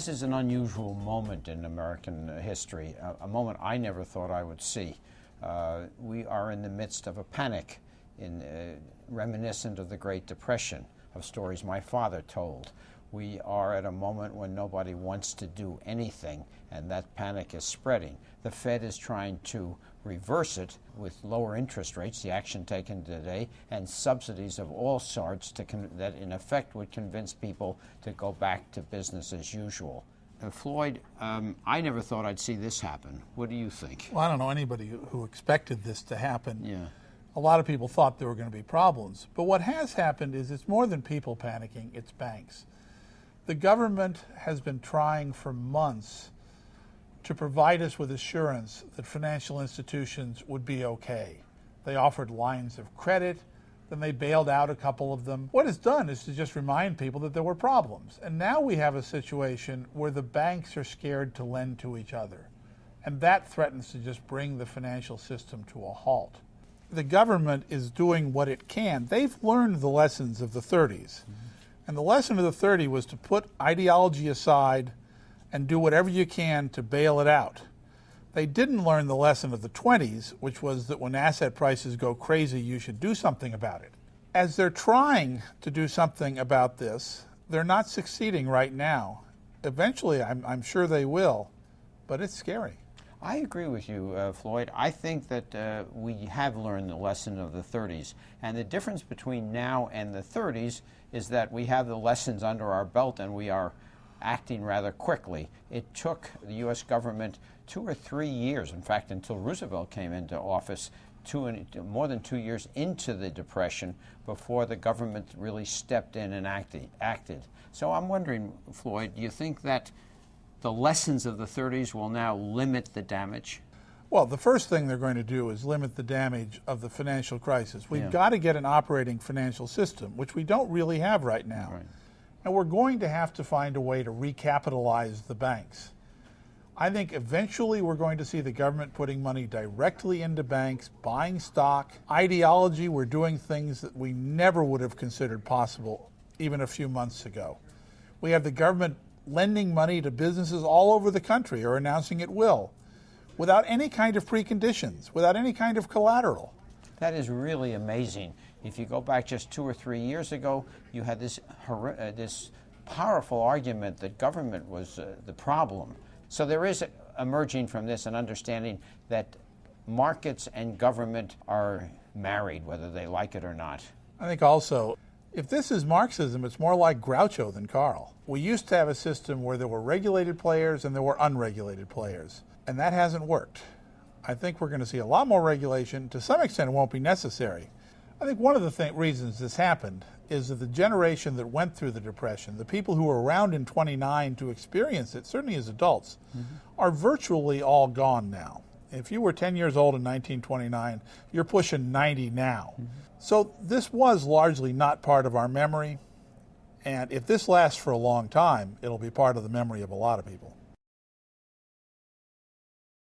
This is an unusual moment in American history, a moment I never thought I would see. We are in the midst of a panic reminiscent of the Great Depression, of stories my father told. We are at a moment when nobody wants to do anything, and that panic is spreading. The Fed is trying to reverse it with lower interest rates, the action taken today, and subsidies of all sorts that in effect would convince people to go back to business as usual. Floyd, I never thought I'd see this happen. What do you think? Well, I don't know anybody who expected this to happen. Yeah. A lot of people thought there were going to be problems. But what has happened is it's more than people panicking, it's banks. The government has been trying for months to provide us with assurance that financial institutions would be okay. They offered lines of credit, then they bailed out a couple of them. What it's done is to just remind people that there were problems. And now we have a situation where the banks are scared to lend to each other. And that threatens to just bring the financial system to a halt. The government is doing what it can. They've learned the lessons of the 30s. And the lesson of the 30s was to put ideology aside and do whatever you can to bail it out. They didn't learn the lesson of the 20s, which was that when asset prices go crazy, you should do something about it. As they're trying to do something about this, they're not succeeding right now. Eventually, I'm sure they will, but it's scary. I agree with you, Floyd. I think that we have learned the lesson of the 30s. And the difference between now and the 30s is that we have the lessons under our belt and we are acting rather quickly. It took the U.S. government 2 or 3 years, in fact, until Roosevelt came into office, more than 2 years into the Depression, before the government really stepped in and acted. So I'm wondering, Floyd, do you think that the lessons of the 30s will now limit the damage? Well, the first thing they're going to do is limit the damage of the financial crisis. We've got to get an operating financial system, which we don't really have right now. Right. And we're going to have to find a way to recapitalize the banks. I think eventually we're going to see the government putting money directly into banks, buying stock. Ideology, we're doing things that we never would have considered possible even a few months ago. We have the government lending money to businesses all over the country, or announcing it will, without any kind of preconditions, without any kind of collateral. That is really amazing. If you go back just 2 or 3 years ago, you had this powerful argument that government was the problem. So there is emerging from this an understanding that markets and government are married, whether they like it or not. I think also, if this is Marxism, it's more like Groucho than Karl. We used to have a system where there were regulated players and there were unregulated players, and that hasn't worked. I think we're going to see a lot more regulation. To some extent, it won't be necessary. I think one of the reasons this happened is that the generation that went through the Depression, the people who were around in '29 to experience it, certainly as adults, are virtually all gone now. If you were 10 years old in 1929, you're pushing 90 now. So this was largely not part of our memory, and if this lasts for a long time, it'll be part of the memory of a lot of people.